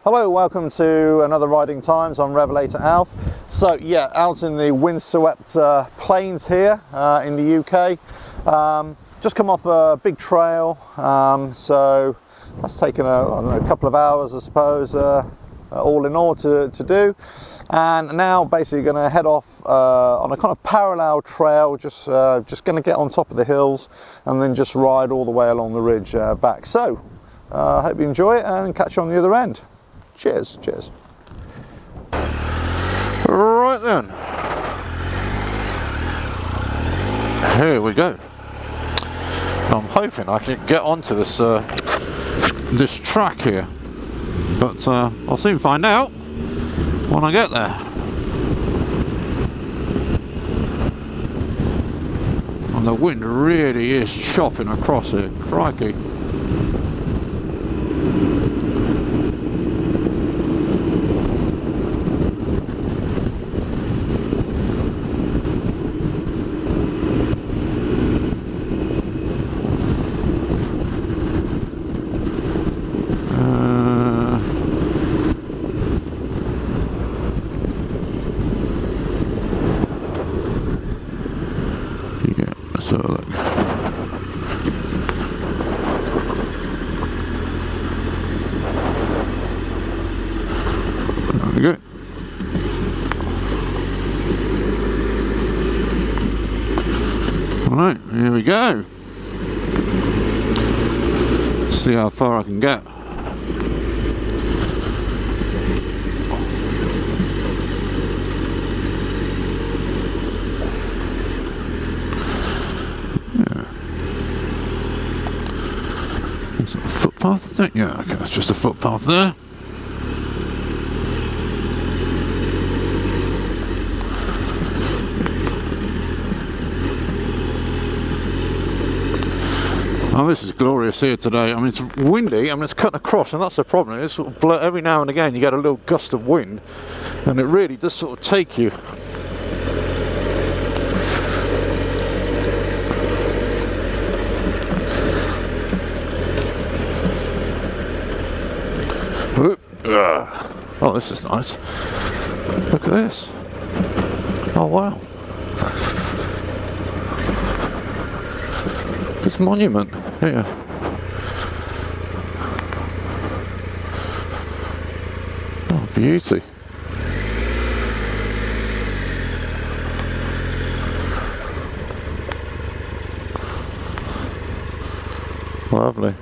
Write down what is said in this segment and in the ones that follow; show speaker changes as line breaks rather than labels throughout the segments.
Hello, welcome to another Riding Times on Revelator Alf. So yeah, out in the windswept plains here in the UK. Just come off a big trail, so that's taken I don't know, a couple of hours I suppose, all in all to do. And now basically going to head off on a kind of parallel trail, just going to get on top of the hills and then just ride all the way along the ridge back. So I hope you enjoy it and catch you on the other end. Cheers, cheers. Right then, here we go. I'm hoping I can get onto this this track here, but I'll soon find out when I get there. And the wind really is chopping across it, crikey. So look. There we go. Alright, here we go. See how far I can get. Footpath, is it? Yeah, okay, that's just a footpath there. Oh, this is glorious here today. I mean, it's windy, I mean, it's cutting across, and that's the problem. It's sort of every now and again you get a little gust of wind, and it really does sort of take you. Oh, this is nice. Look at this. Oh, wow. This monument here. Oh, beauty. Lovely.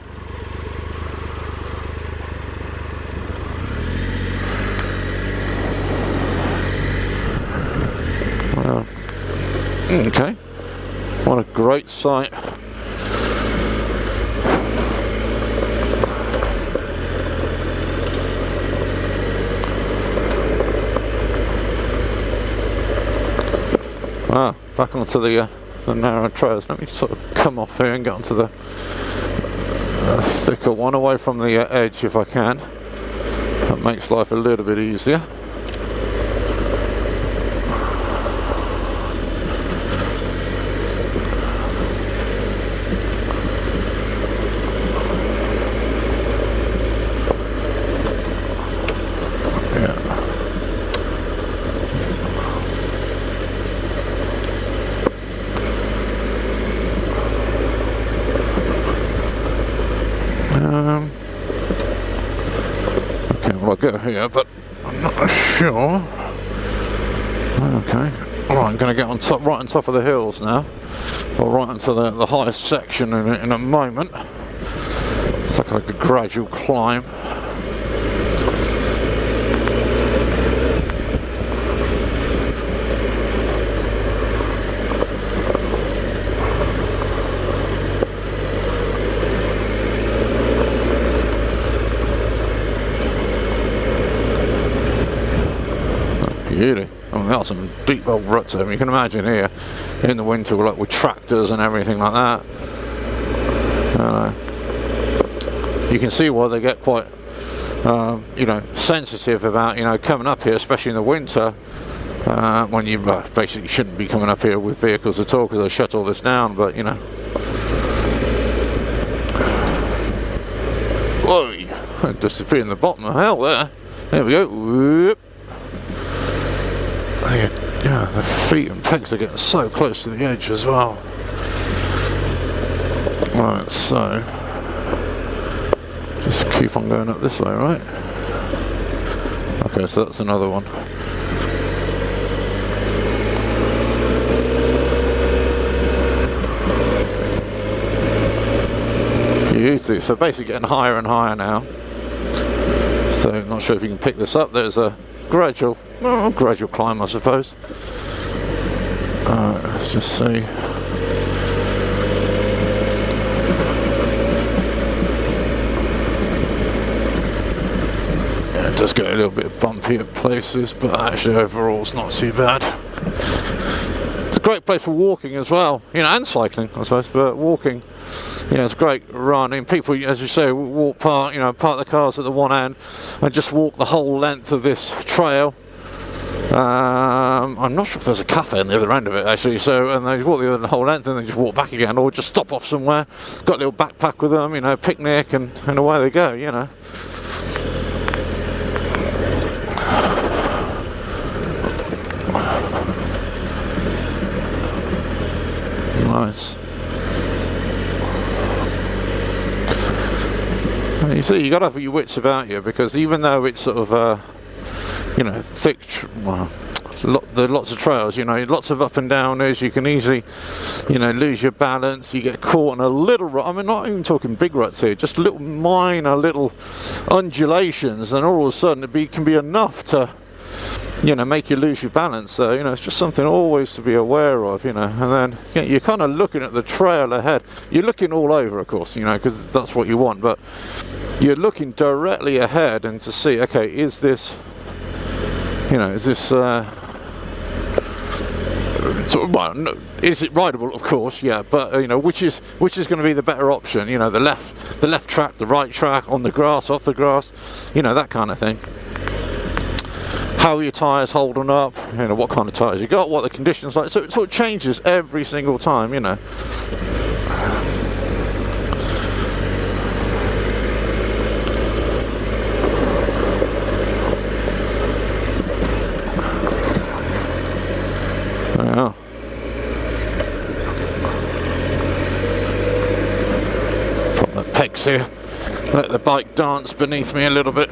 Okay, what a great sight. Ah, back onto the narrow trails. Let me sort of come off here and get onto the thicker one, away from the edge if I can. That makes life a little bit easier. Okay, well I'll go here, but I'm not sure. Okay, well, I'm going to get on top, right on top of the hills now, or right onto the highest section in a moment. It's like a gradual climb. Beauty. I mean, that's some deep old ruts there. You can imagine here in the winter, like with tractors and everything like that. You can see why they get quite, you know, sensitive about, you know, coming up here, especially in the winter, when you basically shouldn't be coming up here with vehicles at all because they shut all this down. But you know, whoa. disappear in the bottom of hell there. There we go. Whoop. Yeah, the feet and pegs are getting so close to the edge as well. Right, so just keep on going up this way, right? Okay, so that's another one. Beauty. So basically getting higher and higher now. So not sure if you can pick this up. There's a gradual climb, I suppose. Let's just see. Yeah, it does get a little bit bumpy at places, but actually overall it's not too bad. It's a great place for walking as well, you know, and cycling, I suppose, but walking. Yeah, it's great running. People, as you say, walk park the cars at the one end and just walk the whole length of this trail. I'm not sure if there's a cafe on the other end of it actually. So, and they walk the whole length and they just walk back again, or just stop off somewhere. Got a little backpack with them, you know, picnic, and away they go. You know. Nice. You see, you got to have your wits about you, because even though it's sort of, thick, lots of trails, you know, lots of up and downers, you can easily, lose your balance. You get caught in a little rut. I mean, not even talking big ruts here, just little minor little undulations, and all of a sudden it can be enough to, make you lose your balance. So, it's just something always to be aware of, and then you're kind of looking at the trail ahead. You're looking all over, of course, because that's what you want, but you're looking directly ahead and to see, okay, is this is it rideable? Of course, yeah, but which is going to be the better option? The left track, the right track, on the grass, off the grass, that kind of thing. How are your tyres holding up? What kind of tyres you got? What the conditions like? So it sort of changes every single time. Yeah. Put the pegs here. Let the bike dance beneath me a little bit.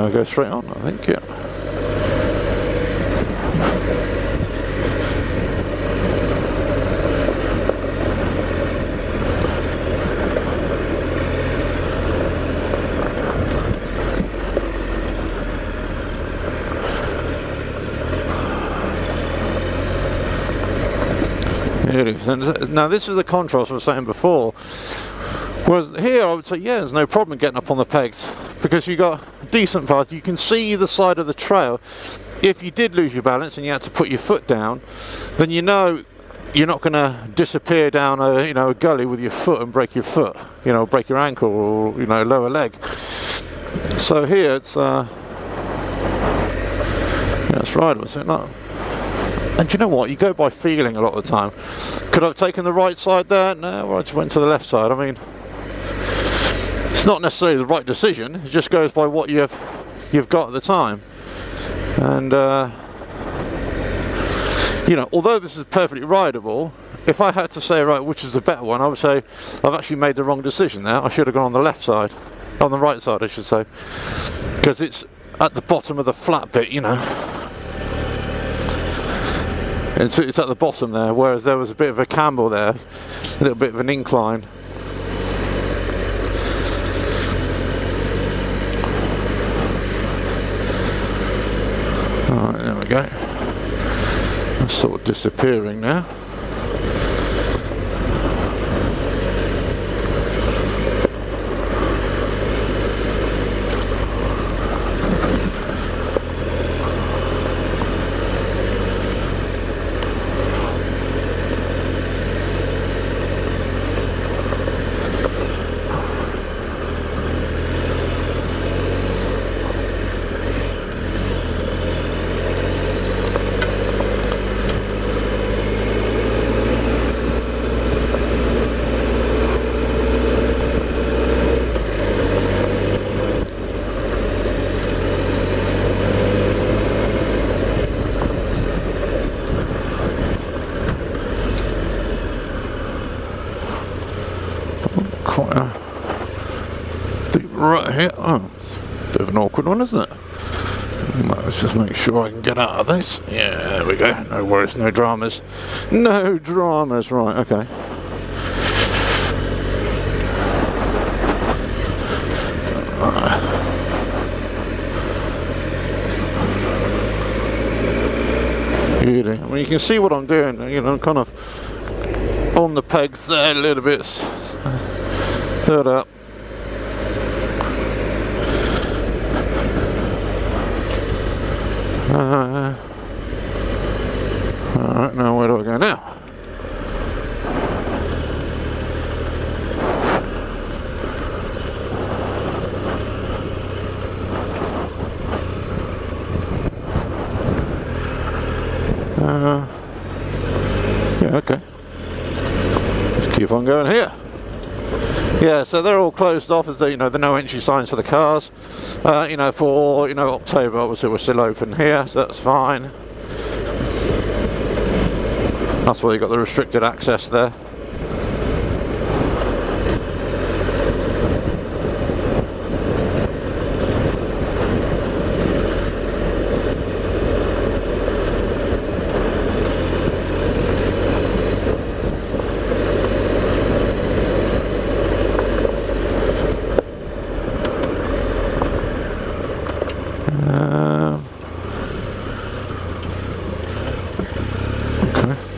Go straight on, I think, yeah. Here it is. Now this is the contrast I was saying before. Whereas here I would say, yeah, there's no problem getting up on the pegs, because you got a decent path. You can see the side of the trail. If you did lose your balance and you had to put your foot down, then you're not going to disappear down a gully with your foot and break your foot, break your ankle or lower leg. So here it's it's rideable. So no. And you know what? You go by feeling a lot of the time. Could I have taken the right side there? No, well, I just went to the left side. I mean, it's not necessarily the right decision. It just goes by what you've got at the time. And although this is perfectly rideable, if I had to say, right, which is the better one, I would say I've actually made the wrong decision there. I should have gone on the left side, on the right side, I should say, because it's at the bottom of the flat bit, And so it's at the bottom there, whereas there was a bit of a camber there, a little bit of an incline. Alright, there we go. That's sort of disappearing now. out of here. Oh, it's a bit of an awkward one, isn't it? Let's just make sure I can get out of this. Yeah, there we go. No worries, no dramas. No dramas, right, okay. Really. I mean, you can see what I'm doing, you know, I'm kind of on the pegs there a little bit. Third up. Alright, now where do I go now? Yeah, okay. Let's keep on going here. Yeah, so they're all closed off, as you know, the no entry signs for the cars. You know, for October, obviously we're still open here, so that's fine. That's why you got the restricted access there.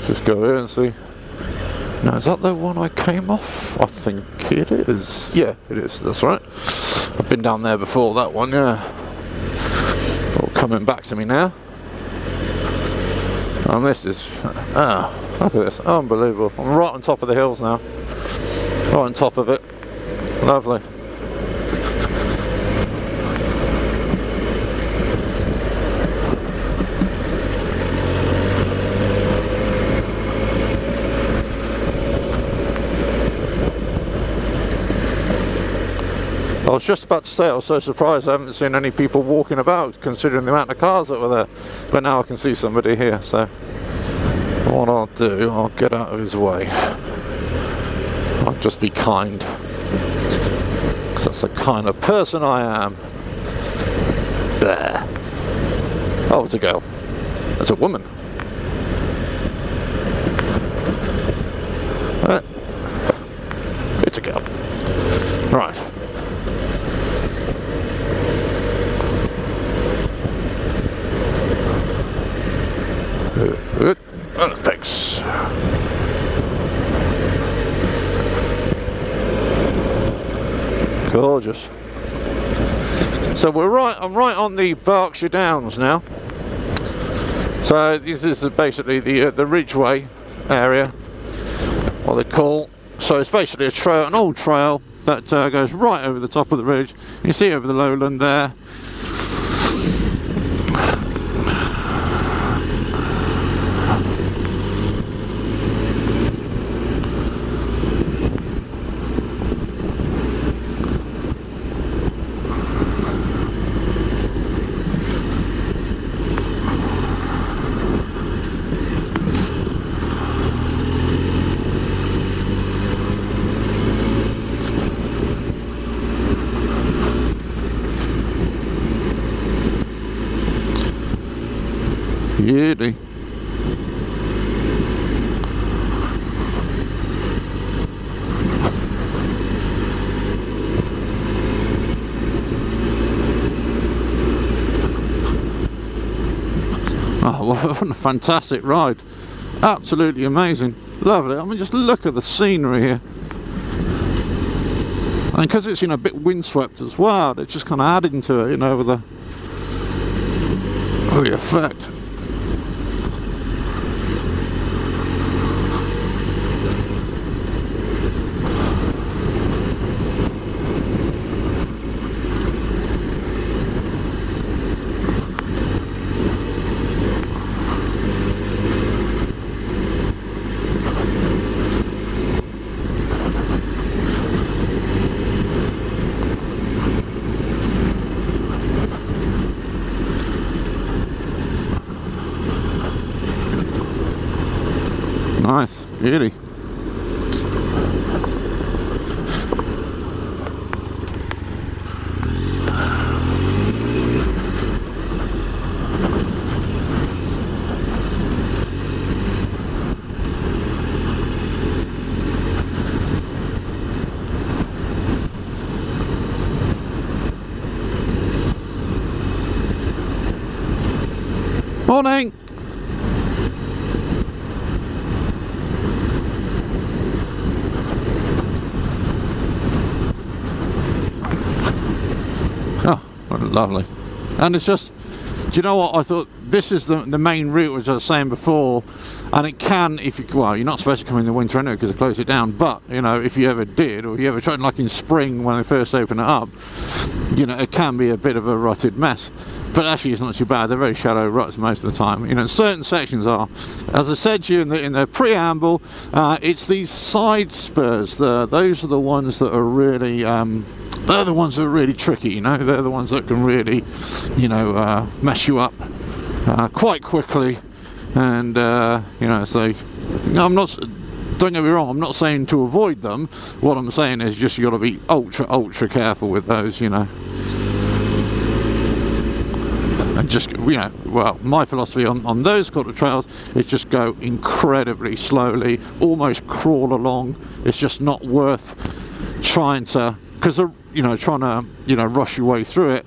Just go here and see. Now, is that the one I came off? I think it is. Yeah, it is. That's right. I've been down there before, that one, yeah. All coming back to me now. And this is... Ah, look at this. Unbelievable. I'm right on top of the hills now. Right on top of it. Lovely. I was just about to say I was so surprised I haven't seen any people walking about, considering the amount of cars that were there, but now I can see somebody here, so what I'll do, I'll get out of his way. I'll just be kind, because that's the kind of person I am. There. Oh, it's a girl. It's a woman. It's a girl. Right. Thanks. Gorgeous. So I'm right on the Berkshire Downs now. So this is basically the Ridgeway area, what they call. So it's basically a trail, an old trail that goes right over the top of the ridge. You can see over the lowland there. Really? Oh, what a fantastic ride. Absolutely amazing. Lovely. I mean, just look at the scenery here. And because it's, you know, a bit windswept as well, it's just kind of adding to it, you know, with the effect. Nice, really. Morning. Oh, lovely. And it's just, do you know what, I thought this is the main route, which I was saying before, and it can, if you, well, you're not supposed to come in the winter anyway because they close it down, but, you know, if you ever did, or if you ever tried, like in spring when they first open it up, you know, it can be a bit of a rutted mess. But actually it's not too bad. They're very shallow ruts most of the time. You know, certain sections are. As I said to you in the preamble, it's these side spurs. Those are the ones that are really, they're the ones that are really tricky, you know. They're the ones that can really, you know, mess you up quite quickly. And, you know, so I'm not, don't get me wrong, I'm not saying to avoid them. What I'm saying is just you got to be ultra careful with those, you know. And just, you know, well, my philosophy on those sort of trails is just go incredibly slowly, almost crawl along. It's just not worth trying to, because, you know, trying to, you know, rush your way through it,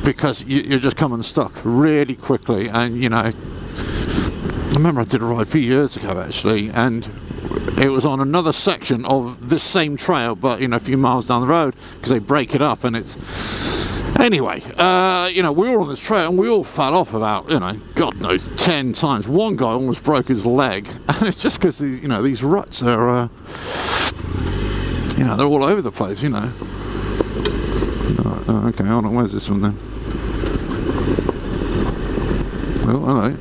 because you're just coming stuck really quickly. And, you know, I remember I did a ride a few years ago actually, and it was on another section of this same trail, but, you know, a few miles down the road, because they break it up. And it's, anyway, you know, we were on this trail and we all fell off about, you know, God knows, 10 times. One guy almost broke his leg, and it's just because, you know, these ruts are, you know, they're all over the place, you know. Okay, hold on, where's this one then? Oh, hello.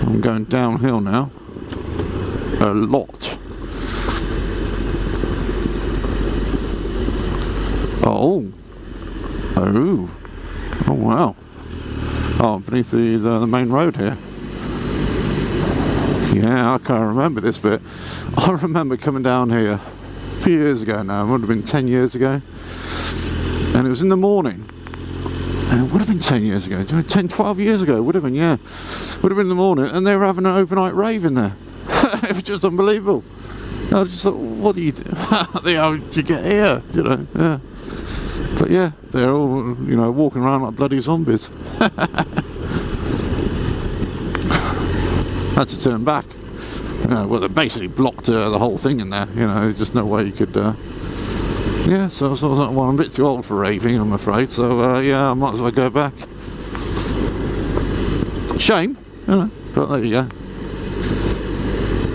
I'm going downhill now. A lot. Oh. Oh wow. Oh, beneath the main road here. Yeah, I can't remember this bit. I remember coming down here a few years ago now. It would have been 10 years ago. And it was in the morning. And it would have been 10 years ago. 10, 12 years ago. It would have been, yeah. Would have been in the morning. And they were having an overnight rave in there. It was just unbelievable. I just thought, what do you do? How did you get here? You know, yeah. But yeah, they're all, you know, walking around like bloody zombies. Had to turn back. Well, they basically blocked the whole thing in there. You know, there's just no way you could. Yeah, so I was like, well, I'm a bit too old for raving, I'm afraid. So yeah, I might as well go back. Shame, you know, but there you go.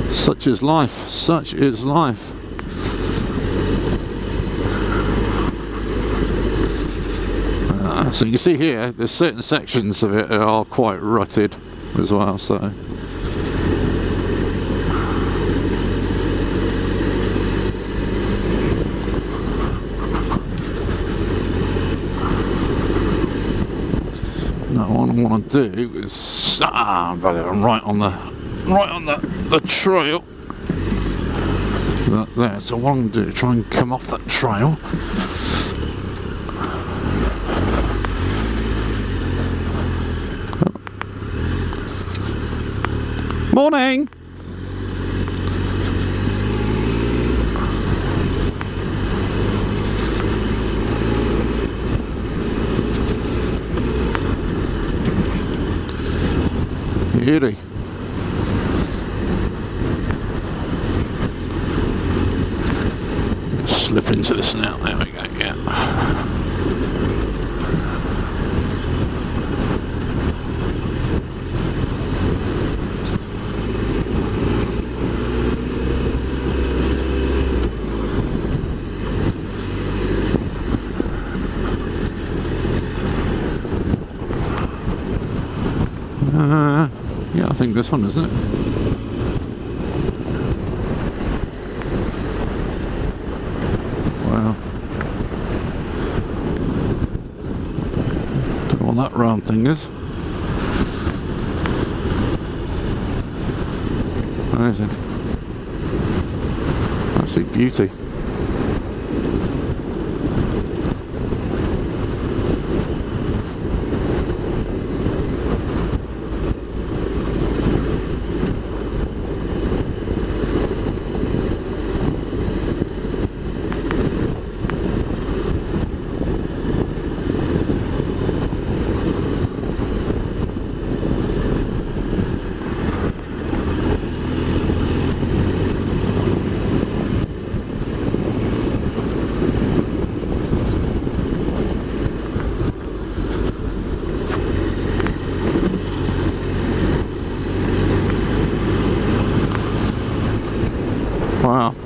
Such is life. Such is life. So you can see here, there's certain sections of it that are quite rutted as well, so. Now what I want to do is, I'm right on the trail. Right there, so what I'm going to do, try and come off that trail. Morning! Beauty. Slip into this now, there we go, yeah. Yeah, I think this one, isn't it? Wow. Don't know what that round thing is. Amazing. Absolute beauty.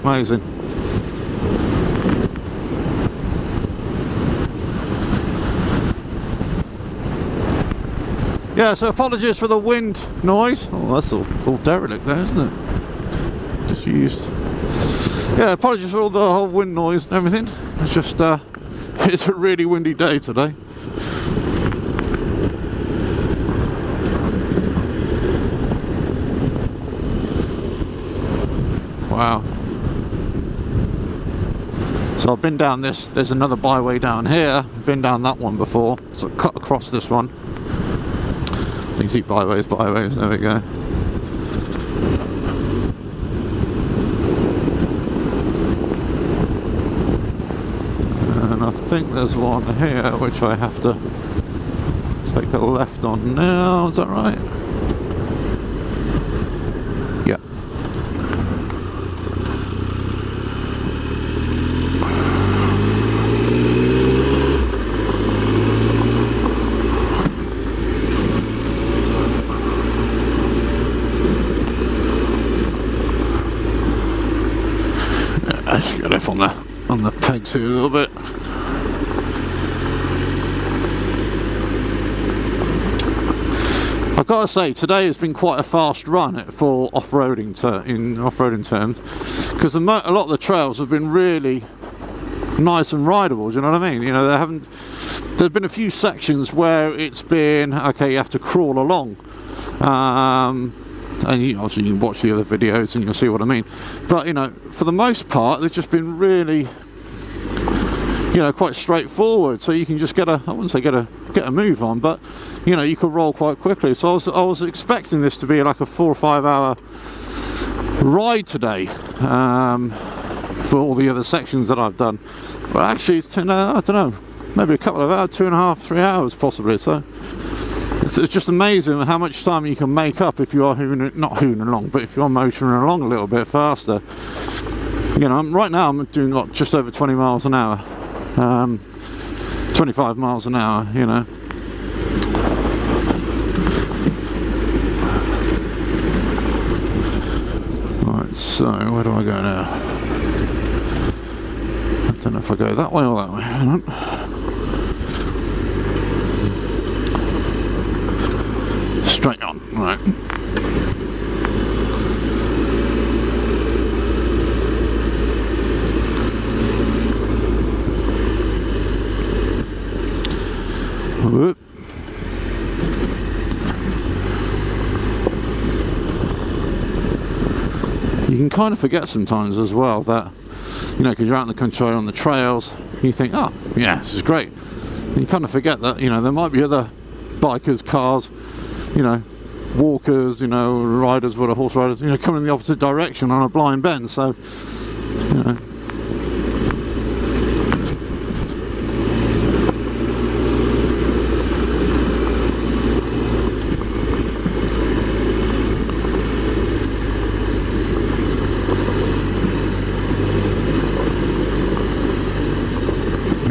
amazing. Yeah, so apologies for the wind noise. Oh, that's all derelict there, isn't it? Just used. Yeah, apologies for all the whole wind noise and everything. It's just, it's a really windy day today. Wow. So I've been down this, there's another byway down here. Been down that one before, so cut across this one. So you can see byways, there we go. And I think there's one here which I have to take a left on now, is that right? Yeah. I should get up on the pegs here a little bit. I've got to say, today has been quite a fast run for off-roading in off-roading terms, because a lot of the trails have been really nice and rideable. Do you know what I mean? You know, there's been a few sections where it's been okay, you have to crawl along. And obviously you can watch the other videos and you'll see what I mean. But, you know, for the most part, they've just been really, you know, quite straightforward. So you can just I wouldn't say get a move on, but, you know, you could roll quite quickly. So I was expecting this to be like a 4 or 5 hour ride today, for all the other sections that I've done. But actually it's turned out, I don't know, maybe a couple of hours, 2.5, 3 hours possibly. So it's just amazing how much time you can make up if you are not hooning along, but if you're motoring along a little bit faster. You know, right now I'm doing just over 20 miles an hour, 25 miles an hour, you know. Right, so where do I go now? I don't know if I go that way or that way. Hang on. Straight on, right. Whoop. You can kind of forget sometimes as well that, you know, because you're out in the country on the trails, you think, oh yeah, this is great. And you kind of forget that, you know, there might be other bikers, cars, you know, walkers, you know, riders, horse riders, you know, coming in the opposite direction on a blind bend. So, you know.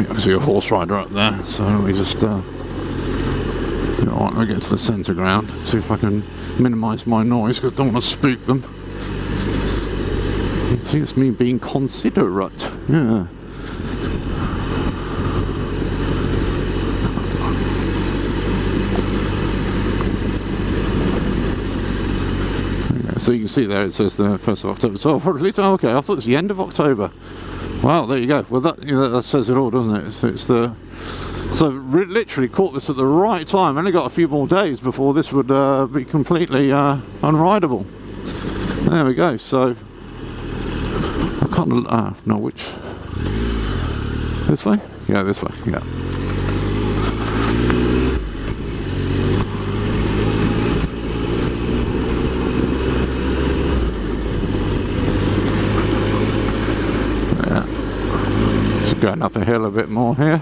I see a horse rider up there, so we just you know, I'll get to the centre ground, see if I can minimise my noise, because I don't want to spook them. See, it's me being considerate. Yeah. So you can see there it says the 1st of October. So okay, I thought it was the end of October. Wow, there you go. Well, that, you know, that says it all, doesn't it? So literally caught this at the right time. Only got a few more days before this would be completely unrideable. There we go. So I can't no, which, this way? Yeah, this way. Yeah. Going up a hill a bit more here.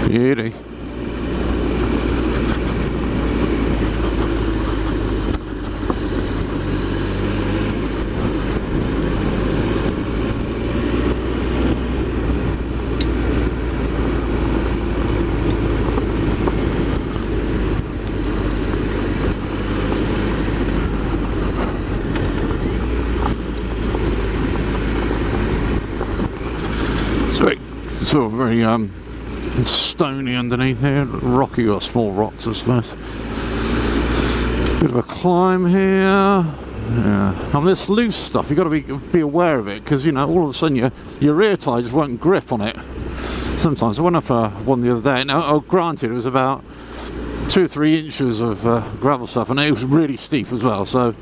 Beauty.
sort of very stony underneath here, rocky or small rocks I suppose. Bit of a climb here. Yeah, and this loose stuff, you've got to be aware of it, because you know, all of a sudden your rear tyre just won't grip on it. Sometimes I went up one the other day. Now, granted, it was about 2 or 3 inches of gravel stuff, and it was really steep as well. So,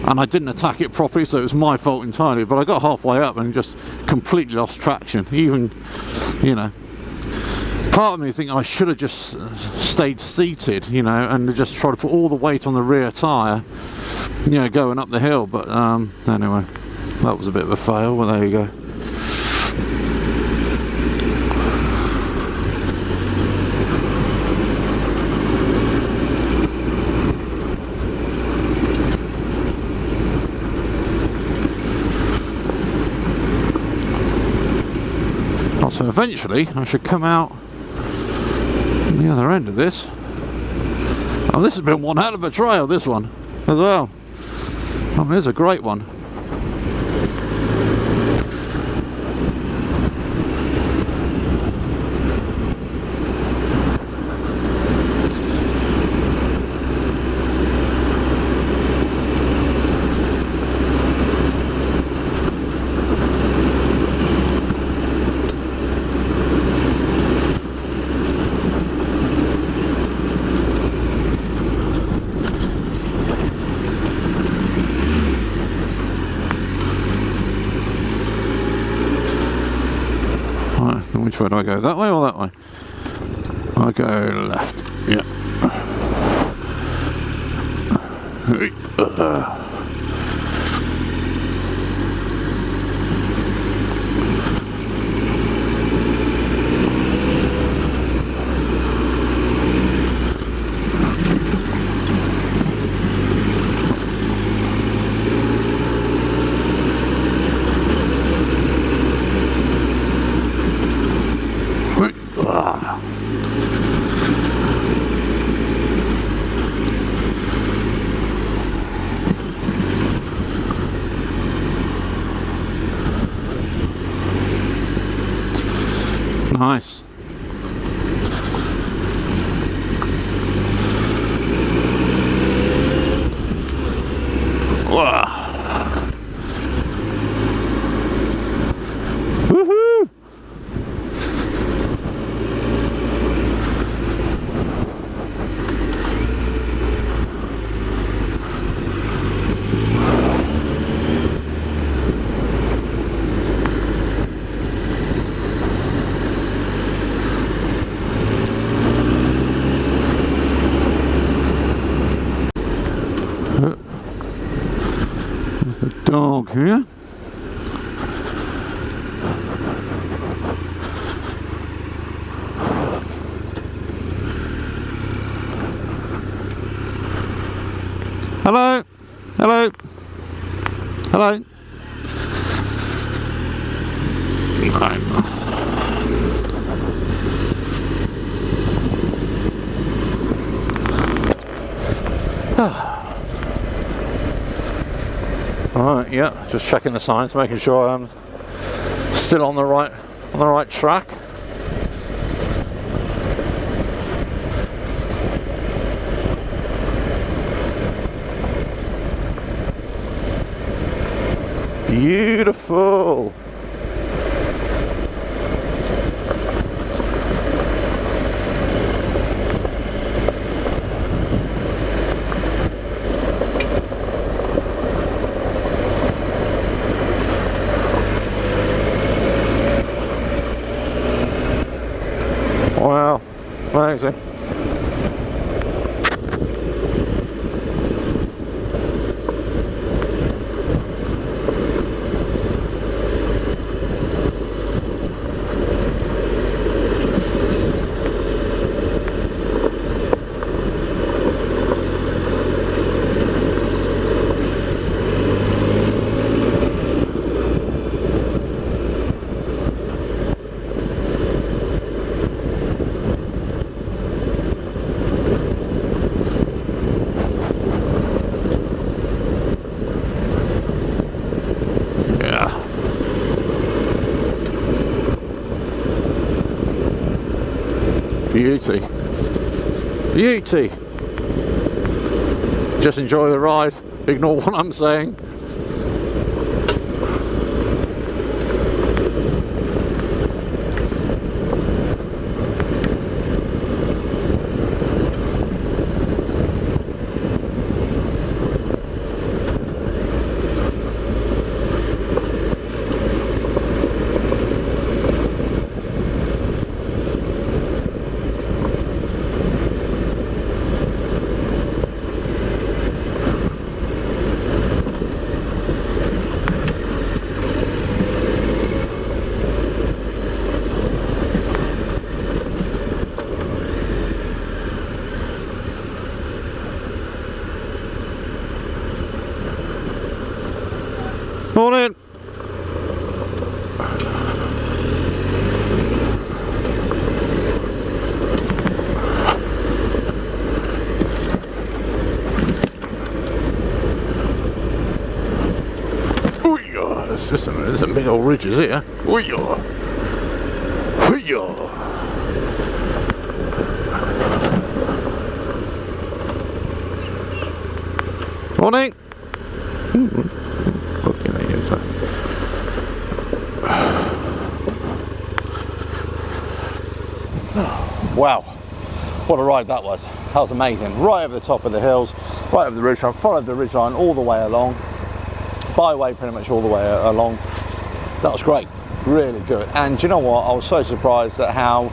and I didn't attack it properly, so it was my fault entirely. But I got halfway up and just completely lost traction. Even, you know, part of me thinking I should have just stayed seated, you know, and just tried to put all the weight on the rear tyre, you know, going up the hill. But anyway, that was a bit of a fail. Well, there you go. So eventually I should come out on the other end of this. Oh, this has been one hell of a trail, this one as well. Oh, here's a great one. Which way do I go? That way or that way? I go left. Yeah. Nice. Woohoo! Dog here. Hello, hello, hello. Alright, yeah, just checking the signs, making sure I'm still on the right track. Beautiful. Wow, amazing. Beauty. Beauty. Just enjoy the ride. Ignore what I'm saying. Morning. Oh yeah, there's some big old ridges here. Oh yeah. Oh yeah. Morning.
Wow, what a ride that was. That was amazing. Right over the top of the hills, right over the ridgeline, followed the ridgeline all the way along. Byway pretty much all the way along. That was great, really good. And do you know what? I was so surprised at how,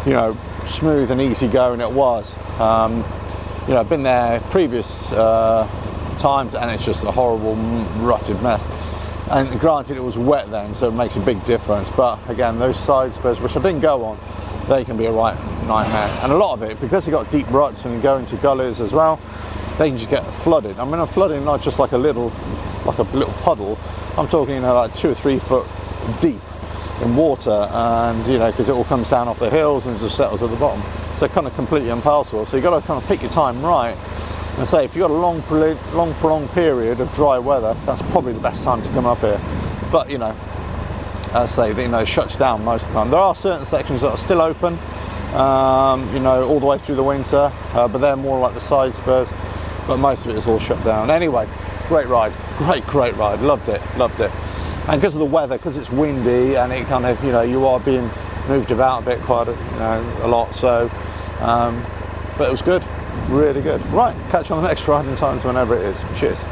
you know, smooth and easy going it was. You know, I've been there previous times and it's just a horrible rutted mess. And granted, it was wet then, so it makes a big difference. But again, those side spurs, which I didn't go on, they can be a right nightmare. And a lot of it, because you've got deep ruts and you go into gullies as well, they can just get flooded. I mean, I'm flooding not just like a little puddle. I'm talking, you know, like 2 or 3 foot deep in water, and you know, because it all comes down off the hills and just settles at the bottom. So kind of completely impassable. So you've got to kind of pick your time right. And say, if you've got a long prolonged period of dry weather, that's probably the best time to come up here. But you know, as I say, you know, it shuts down most of the time. There are certain sections that are still open, you know, all the way through the winter, but they're more like the side spurs. But most of it is all shut down. Anyway, great ride, great ride. Loved it. And because of the weather, because it's windy and it kind of, you know, you are being moved about a bit, quite, a lot. So, but it was good, really good. Right, catch you on the next riding times whenever it is. Cheers.